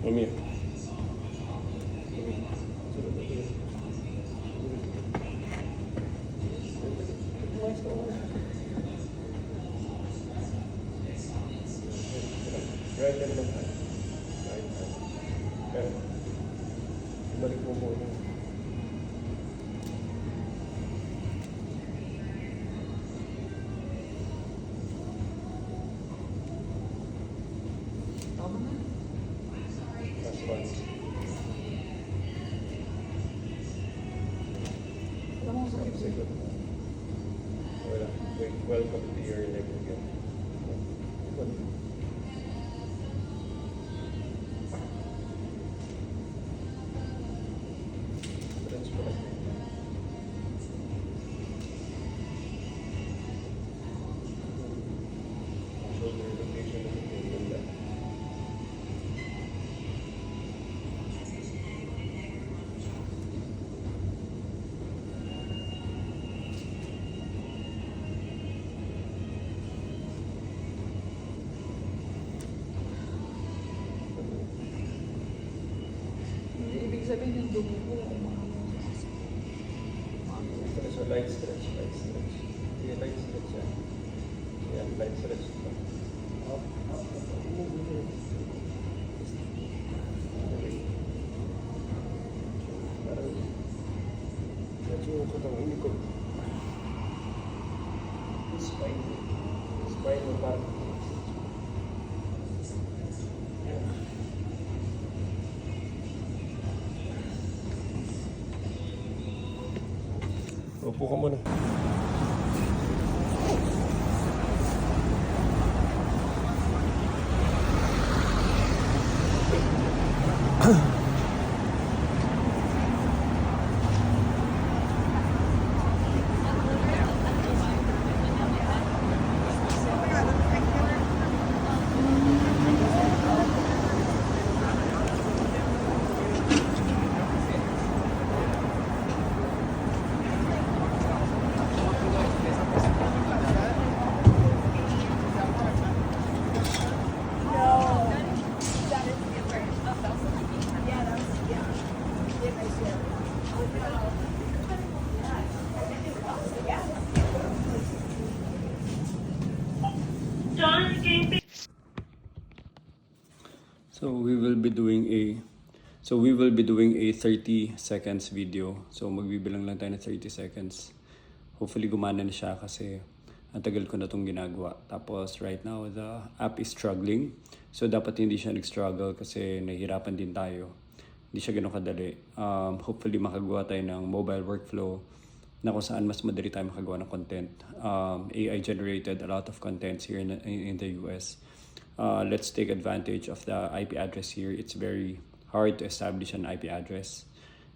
Mami. Right hand lang tayo. Right hand. Pero, balik mo muna. Last one. Second. Wala. Wait, welcome to your leg again. Stretch pa lang. Shoulder rotation naman yung ganda. Ibig sabihin yung dugo ko, So light stretch, light stretch. Yeah, light stretch yan. Yeah, light stretch. Up, up, up. Move. Parang medyo katang ulikot. Spine. Spine mo parang upo ka muna. So we will be doing a 30 seconds video. So magbibilang lang tayo ng 30 seconds. Hopefully gumana na siya kasi ang tagal ko na itong ginagawa. Tapos right now the app is struggling. So dapat hindi siya nag-struggle kasi nahihirapan din tayo. Hindi siya ganun kadali. Hopefully makagawa tayo ng mobile workflow na kung saan mas madali tayo makagawa ng content. AI generated a lot of contents here in the US. Let's take advantage of the IP address here. It's very hard to establish an IP address.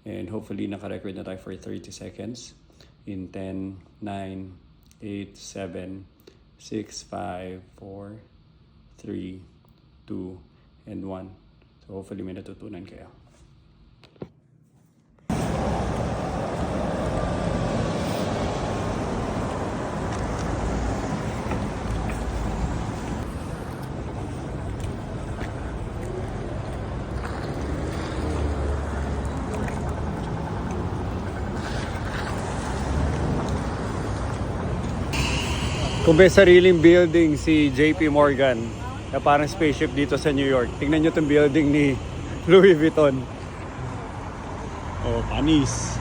And hopefully naka-record na tayo for 30 seconds. In 10, 9, 8, 7, 6, 5, 4, 3, 2, and 1. So hopefully may natutunan kayo. Kung may sariling building si JP Morgan na parang spaceship dito sa New York, tingnan nyo itong building ni Louis Vuitton. Oh, panis.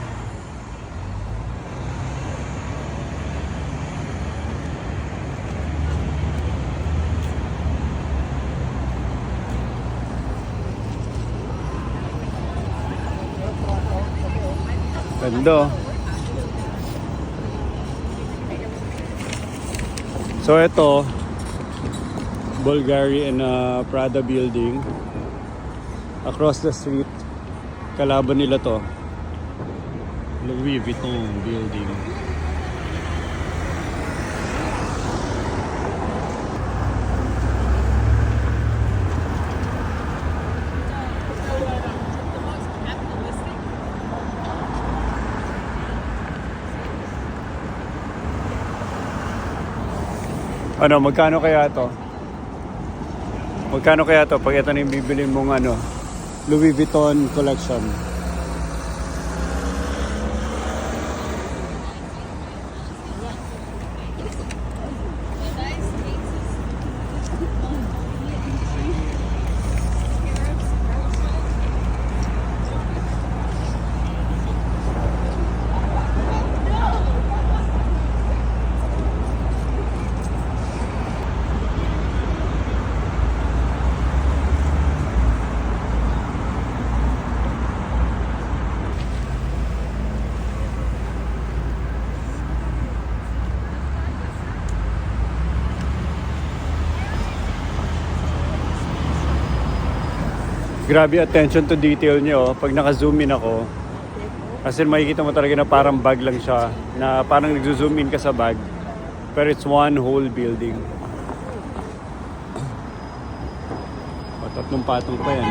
Ganda. So ito, Bulgari and Prada building. Across the street, kalaban nila to. Louis Vuitton building. Ano, magkano kaya to? Magkano kaya to pag ito na yung bibili mong ano, Louis Vuitton collection. Grabe attention to detail niyo. Pag naka-zoom in ako, kasi makikita mo talaga na parang bag lang siya. Na parang nag-zoom in ka sa bag. Pero it's one whole building. O, tatlong patong pa yan.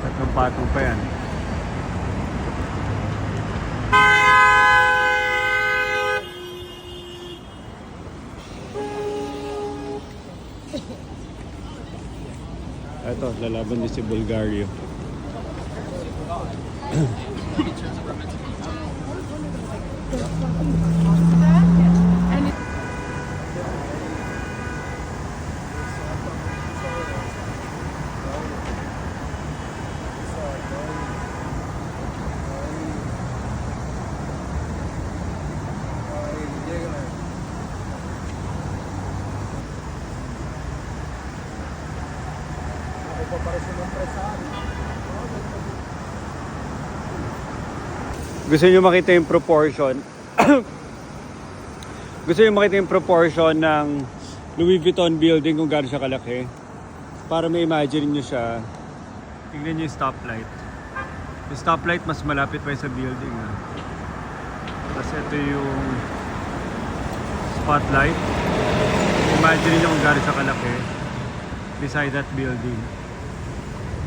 Tatlong patong pa yan. Ito, lalaban din si Bulgario. Gusto niyo makita yung proportion? Gusto niyo makita yung proportion ng Louis Vuitton building kung gaano siya kalaki? Para ma-imagine niyo siya, tingnan niyo yung stoplight. Yung stoplight mas malapit pa sa building. Tapos ito yung spotlight. Imagine niyo kung gaano siya kalaki beside that building.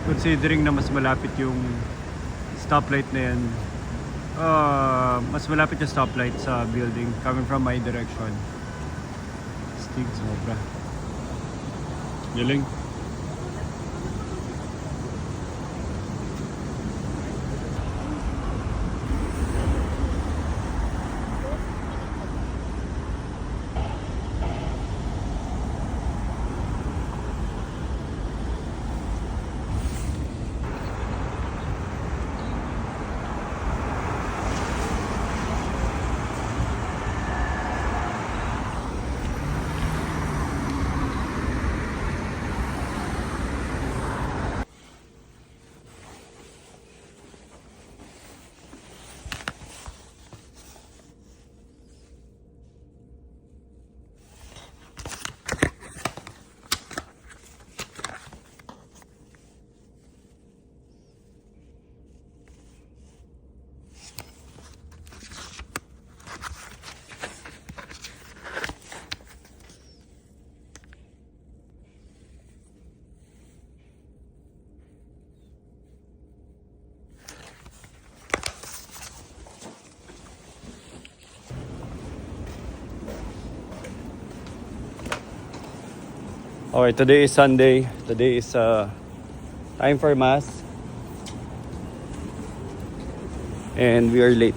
Considering na mas malapit yung stoplight na yan, mas malapit yung stoplight sa building coming from my direction. Stig, sobra. Galing. Okay, today is Sunday. Today is time for mass. And we are late.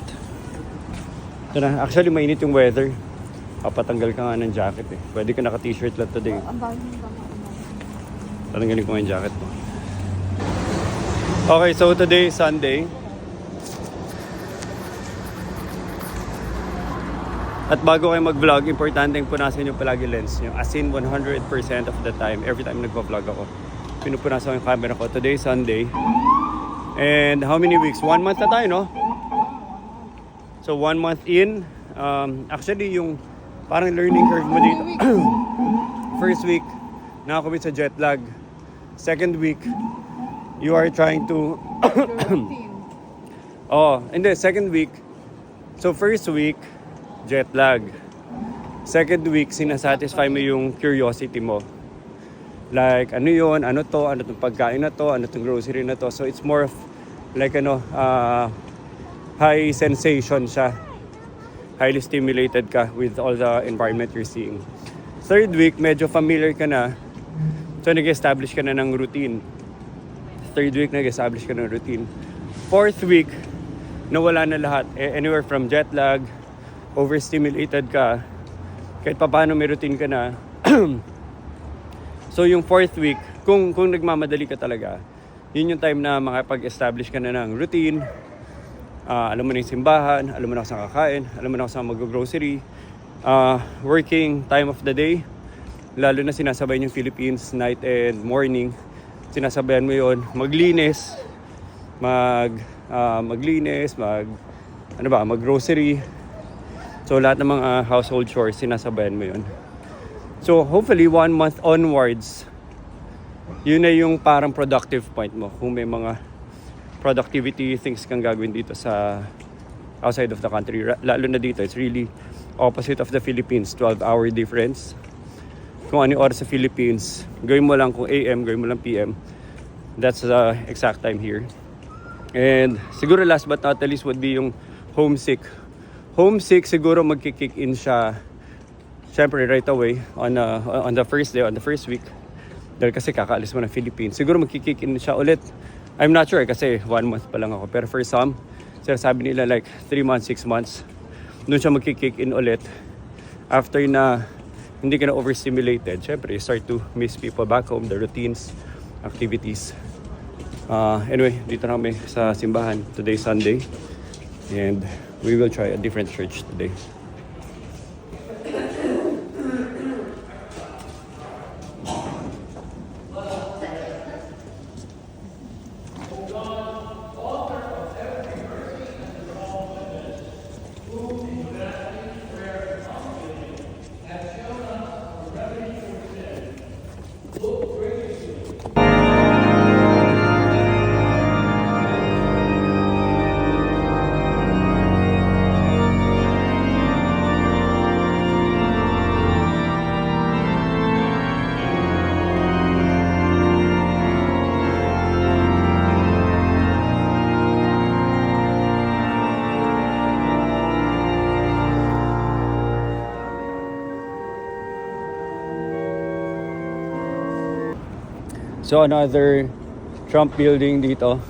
Ito na, actually mainit yung weather. Papatanggal ka nga ng jacket eh. Pwede ka naka-t-shirt lang today. Tatanggalin ko nga yung jacket mo. Okay, so today is Sunday. At bago kayo mag-vlog, importante yung punasan nyo palagi lens nyo. As in 100% of the time, every time nagpa-vlog ako, pinupunasan ko yung camera ko. Today is Sunday. And how many weeks? 1 month na tayo, no? So 1 month in. Actually, yung parang learning curve mo dito. First week, nakakumit sa jet lag. Second week, you are trying to... Hindi, second week. So first week, jet lag. Second week, sinasatisfy mo yung curiosity mo. Like, ano yun, ano to, ano tong pagkain na to, ano tong grocery na to. So, it's more of, like, high sensation siya. Highly stimulated ka with all the environment you're seeing. Third week, medyo familiar ka na. So nag-establish ka na ng routine. Third week, nag-establish ka ng routine. Fourth week, nawala na lahat. Anywhere from jet lag, overstimulated ka, kahit pa paano may routine ka na. So yung fourth week, kung nagmamadali ka talaga, yun yung time na makapag-establish ka na ng routine. Alam mo na yung simbahan, alam mo na kung saan kakain, alam mo na kung saan mag-grocery. Working time of the day, lalo na sinasabay yung Philippines, night and morning. Sinasabayan mo yun, maglinis, mag-grocery. So lahat ng mga household chores, sinasabayan mo yun. So hopefully 1 month onwards, yun na yung parang productive point mo. Kung may mga productivity things kang gagawin dito sa outside of the country. Lalo na dito, it's really opposite of the Philippines, 12-hour difference. Kung ano yung oras sa Philippines, gawin mo lang kung AM, gawin mo lang PM. That's the exact time here. And siguro last but not least would be yung homesick. Homesick siguro magkikick in siya syempre right away on the first day, on the first week. Dahil kasi kakaalis mo ng Philippines. Siguro magkikick in siya ulit. I'm not sure kasi 1 month pa lang ako. Pero for some, sinasabi nila like 3 months, 6 months. Doon siya magkikick in ulit. After na hindi ka na overstimulated, syempre, you start to miss people back home, the routines, activities. Anyway, dito na kami sa simbahan. Today, Sunday. And we will try a different church today. So another Trump building dito.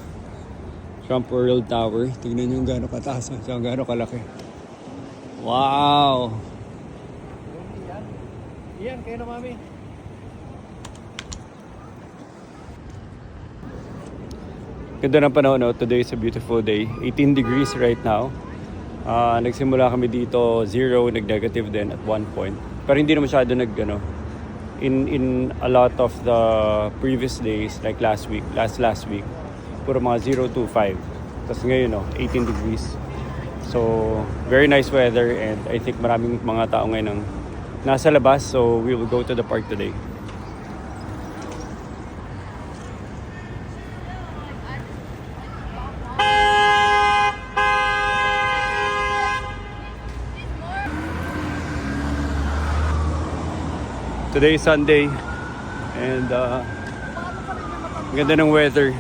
Trump World Tower. Tingnan nyo gano'ng kataas. Gano'ng kalaki. Wow! Iyan, kayo na mami. Ganda ng panahon, no? Today is a beautiful day. 18 degrees right now. Nagsimula kami dito 0, nag-negative din at 1 point. Pero hindi na masyado in a lot of the previous days, like last week, puro mga 0 to 5. Tapos ngayon, no, 18 degrees. So, very nice weather and I think maraming mga tao ngayon ang nasa labas. So, we will go to the park today. Today is Sunday and ganda ng weather.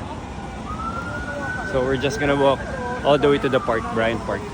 So we're just gonna walk all the way to the park, Bryant Park.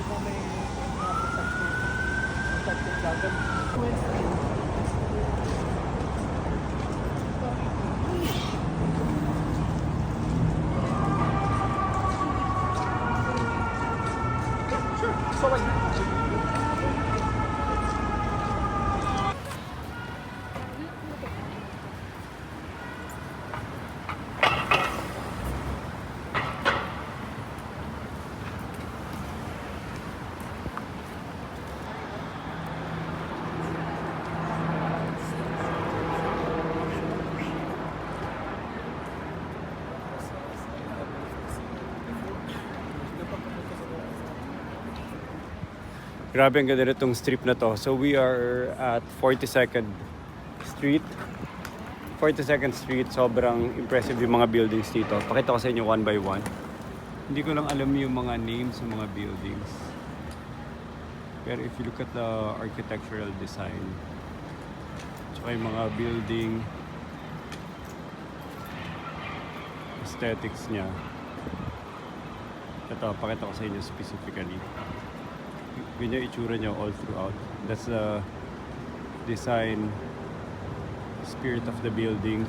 Grabe ang ganda nitong strip na to. So we are at 42nd Street. 42nd Street, sobrang impressive yung mga buildings dito. Pakita ko sa inyo one by one. Hindi ko lang alam yung mga names ng mga buildings. Pero if you look at the architectural design, tsaka yung mga building aesthetics niya. Ito, pakita ko sa inyo specifically. Ganyan itsura niya all throughout. That's the design spirit of the building.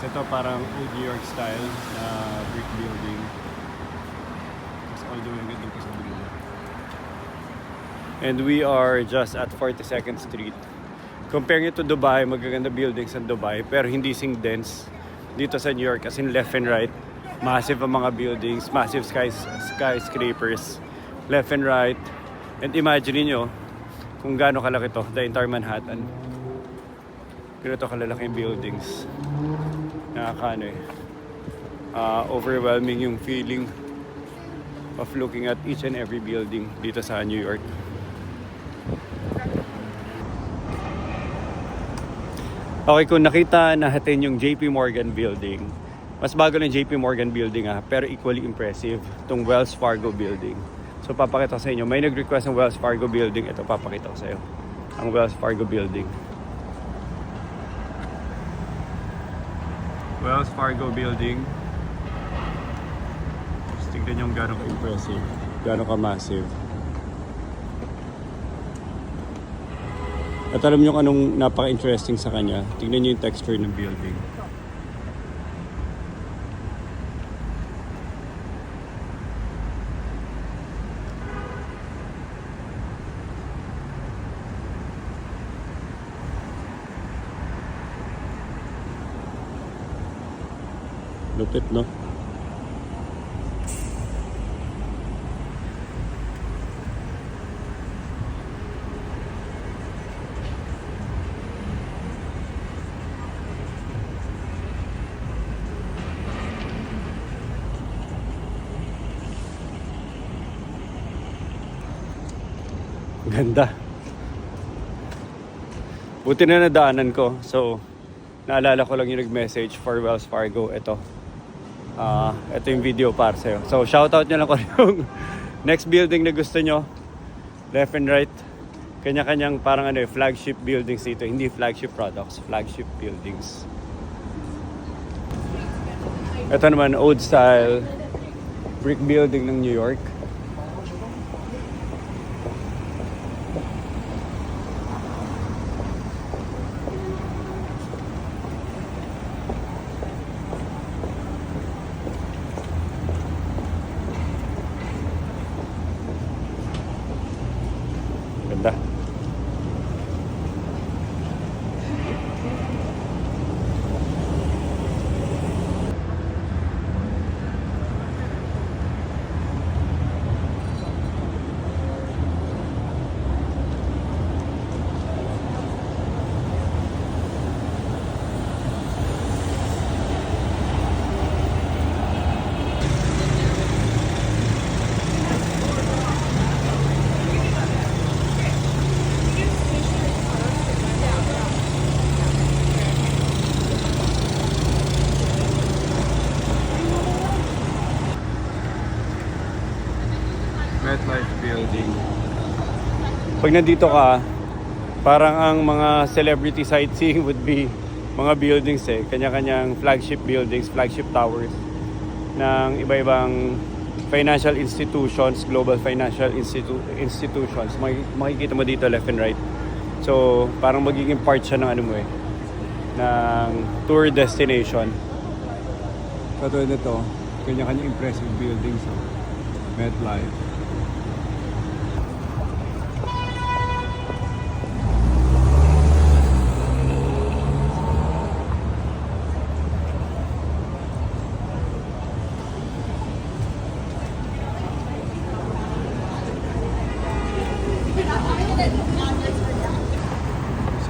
Ito parang old New York style na brick building. Tapos all the way hanggang dito sa dulo. And we are just at 42nd Street. Comparing it to Dubai, magaganda buildings in Dubai, pero hindi sing dense dito sa New York, as in left and right. Massive ang mga buildings, massive skyscrapers, left and right. And imagine niyo kung gaano kalaki to, the entire Manhattan. Ganito kalalaki yung buildings. Nakakaano eh. Overwhelming yung feeling of looking at each and every building dito sa New York. Okay, kung nakita natin yung JP Morgan building, mas bago ng JP Morgan building pero equally impressive itong Wells Fargo building. So papakita ko sa inyo, may nag-request ng Wells Fargo building. Ito, papakita ko sa iyo ang Wells Fargo building. Wells Fargo building. Just tignan yung gano'ng ka-impressive, gano'ng ka-massive. At alam nyo anong napaka-interesting sa kanya? Tignan nyo yung texture ng building. Lupit, no? Ganda. Buti na nadaanan ko. So, naalala ko lang yung nag-message for Wells Fargo. Ito. Ito yung video para sa'yo. So, shoutout nyo lang kung yung next building na gusto nyo. Left and right. Kanya-kanyang parang flagship buildings dito. Hindi flagship products, flagship buildings. Ito naman, old style brick building ng New York. Ganda. MetLife building. Pag nandito ka, parang ang mga celebrity sightseeing would be mga buildings kanya-kanyang flagship buildings, flagship towers ng iba-ibang financial institutions, global financial institutions. Makikita mo dito left and right. So, parang magiging part siya ng ng tour destination. Katulad nito, kanya-kanyang impressive buildings. MetLife.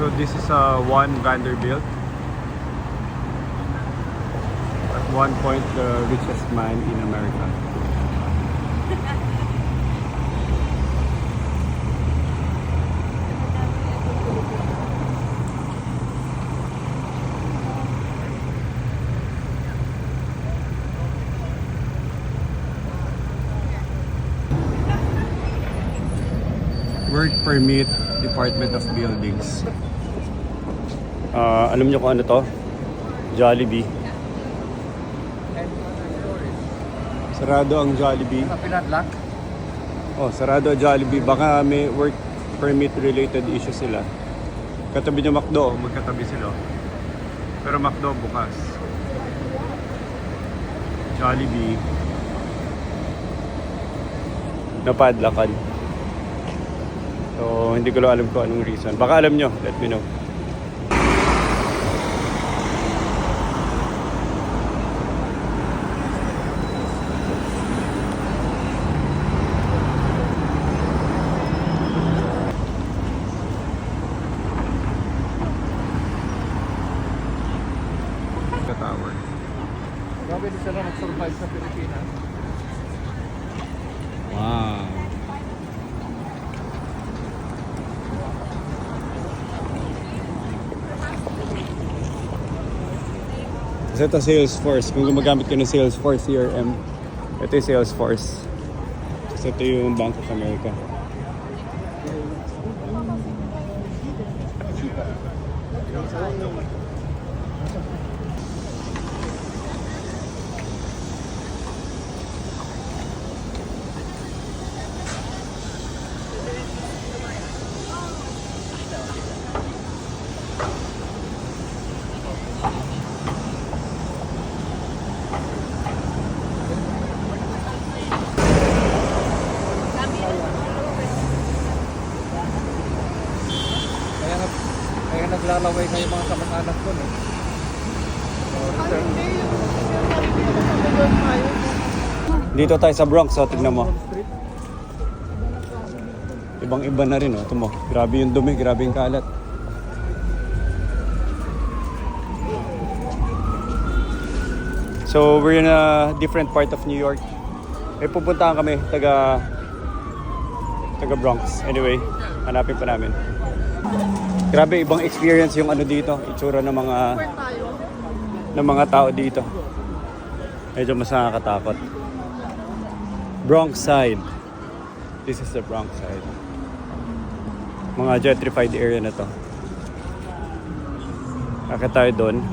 So this is One Vanderbilt. At one point, the richest man in America. Work Permit, Department of Buildings. Alam nyo kung ano to? Jollibee. Sarado ang Jollibee. Pinadlock? Oh, sarado ang Jollibee. Baka may work permit related issue sila. Katabi nyo McDo, magkatabi sila. Pero McDo bukas. Jollibee. Napadlakan. So, hindi ko lang alam kung anong reason. Baka alam nyo, let me know. Tower. Grabe din sila nag-survive sa Pilipinas. Wow. Kasi ito Salesforce. Kung gumagamit ka ng Salesforce CRM, ito yung Salesforce. Kasi ito yung Bank of America. Kaya naglalaway kayo mga kamag-anak ko, no? Dito tayo sa Bronx, so tignan mo. Ibang-iba na rin, oh. Ito mo. Grabe yung dumi, grabe yung kalat. So, we're in a different part of New York. May pupuntahan kami, taga Bronx. Anyway, hanapin pa namin. Grabe, ibang experience yung ano dito, itsura ng mga tao dito. Medyo mas nakakatakot. Bronx side. This is the Bronx side. Mga gentrified area na to. Akit tayo doon.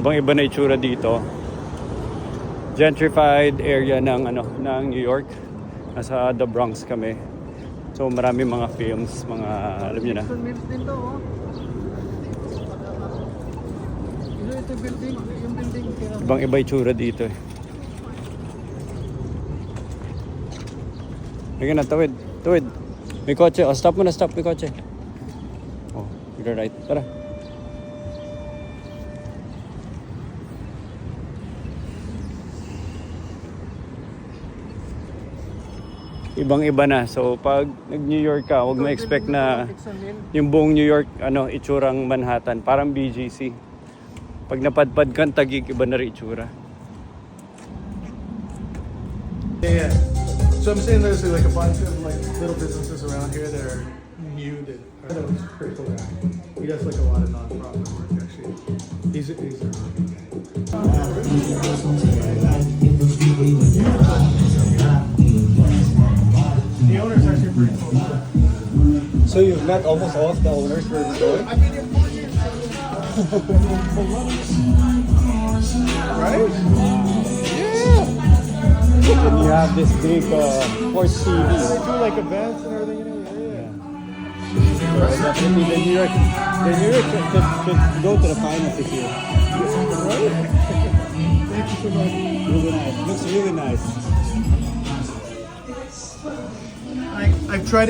Ibang-iba na itsura dito. Gentrified area ng New York. Nasa The Bronx kami. So marami mga films, mga alam niyo na. din to, oh. Ito building, yung building. Ibang-iba itsura dito eh. Sige na, tawid. Tawid. May kotse. Oh, stop mo na, stop. May kotse. Oh, you're right. Tara. Ibang-iba na. So, pag nag-New York ka, huwag ma-expect na yung buong New York, itsurang Manhattan. Parang BGC. Pag napadpad kang Taguig, iba na rin itsura. Yeah. So I'm saying there's like a bunch of like little businesses around here that are new that that was pretty cool guy. He does like a lot of non-profit work actually. He's a really good guy. The owner's actually pretty cool. So you've met almost all of the owners for the store? I've been here 4 years. Right? Yeah. And you have this big sports TV. They do like events and everything in it. Yeah. So definitely the New York should go to the finals this year. Right? Thank you so much. Really nice. Looks really nice. I've tried